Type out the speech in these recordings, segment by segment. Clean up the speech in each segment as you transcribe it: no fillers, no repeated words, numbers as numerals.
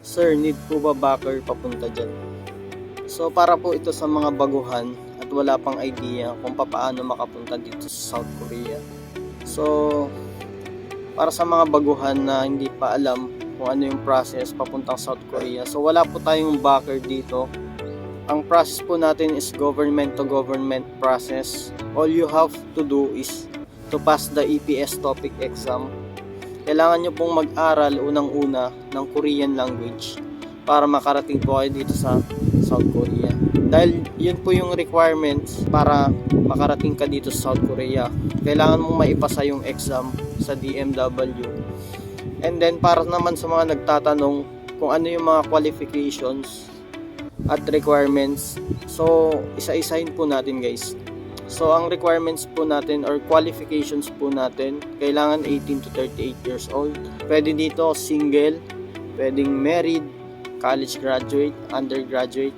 Sir, need po ba backer papunta dyan? So para po ito sa mga baguhan at wala pang idea kung paano makapunta dito sa South Korea. So para sa mga baguhan na hindi pa alam kung ano yung process papuntang South Korea, so wala po tayong backer dito. Ang process po natin is government to government process. All you have to do is to pass the EPS topic exam. Kailangan nyo pong mag-aral unang-una ng Korean language para makarating po kayo dito sa South Korea. Dahil yun po yung requirements para makarating ka dito sa South Korea. Kailangan mong maipasa yung exam sa DMW. And then para naman sa mga nagtatanong kung ano yung mga qualifications at requirements, so isa-isahin po natin guys. So ang requirements po natin or qualifications po natin, kailangan 18 to 38 years old. Pwede dito single, pwedeng married, college graduate, undergraduate,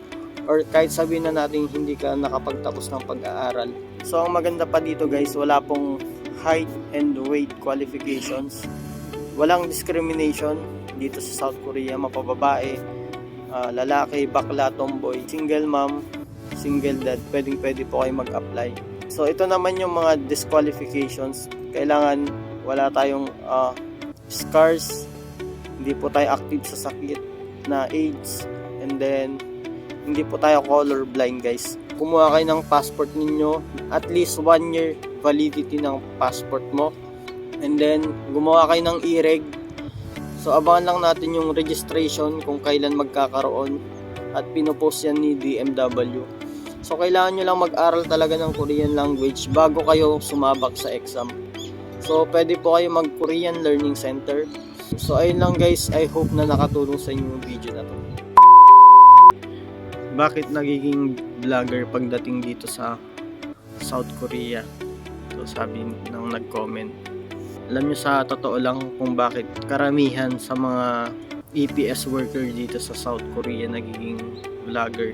or kahit sabihin na natin hindi ka nakapagtapos ng pag-aaral. So ang maganda pa dito guys, wala pong height and weight qualifications. Walang discrimination dito sa South Korea, mapababae, lalaki, bakla, tomboy, single mom, single dad, pwede po kayo mag-apply. So ito naman yung mga disqualifications. Kailangan wala tayong scars, hindi po tayo active sa sakit na AIDS, and then hindi po tayo color blind guys. Kumuha kayo ng passport ninyo, at least 1 year validity ng passport mo, and then gumawa kayo ng e-reg. So abangan lang natin yung registration kung kailan magkakaroon, at pinopost yan ni DMW. So kailangan nyo lang mag-aral talaga ng Korean language bago kayo sumabak sa exam. So pwede po kayo mag-Korean Learning Center. So ayun lang guys, I hope na nakatulong sa inyo yung video na to. Bakit nagiging vlogger pagdating dito sa South Korea? So sabi ng nag-comment. Alam nyo, sa totoo lang kung bakit karamihan sa mga EPS worker dito sa South Korea nagiging vlogger.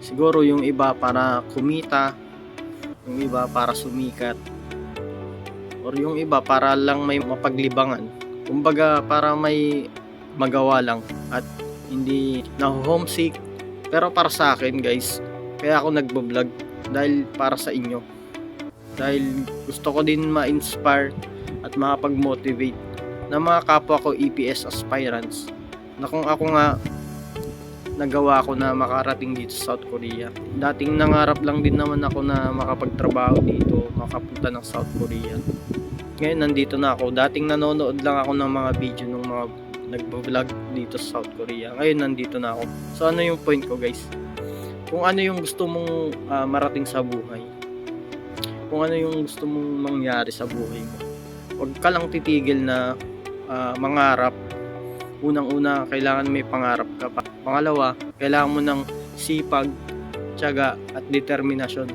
Siguro yung iba para kumita, yung iba para sumikat, or yung iba para lang may mapaglibangan. Kumbaga para may magawa lang at hindi na homesick. Pero para sa akin guys, kaya ako nagbo-vlog dahil para sa inyo. Dahil gusto ko din ma-inspire at makapag-motivate na mga kapwa ko EPS aspirants, na kung ako nga nagawa ko na makarating dito sa South Korea. Dating nangarap lang din naman ako na makapagtrabaho dito, makapunta ng South Korea. Ngayon nandito na ako. Dating nanonood lang ako ng mga video ng mga nagbo-vlog dito sa South Korea. Ngayon nandito na ako. So ano yung point ko guys? Kung ano yung gusto mong marating sa buhay, kung ano yung gusto mong mangyari sa buhay mo, huwag ka lang titigil na mangarap. Unang-una, kailangan may pangarap ka pa. Pangalawa, kailangan mo ng sipag, tiyaga at determinasyon.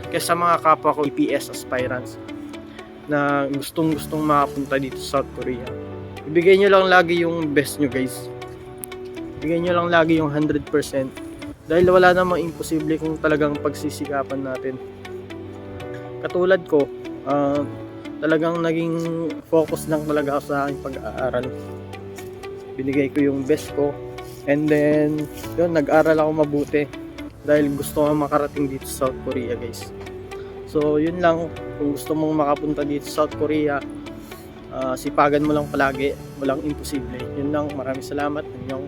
Kaya sa mga kapwa ko EPS aspirants na gustong-gustong makapunta dito sa South Korea, ibigay nyo lang lagi yung best nyo guys. Ibigay nyo lang lagi yung 100%. Dahil wala namang imposible kung talagang pagsisikapan natin. Katulad ko, talagang naging focus lang talaga ako sa aking pag-aaral. Binigay ko yung best ko, and then yun, nag-aral ako mabuti dahil gusto ko makarating dito sa South Korea guys. So yun lang, kung gusto mong makapunta dito sa South Korea, sipagan mo lang palagi, walang imposible. Yun lang, maraming salamat. Annyeong.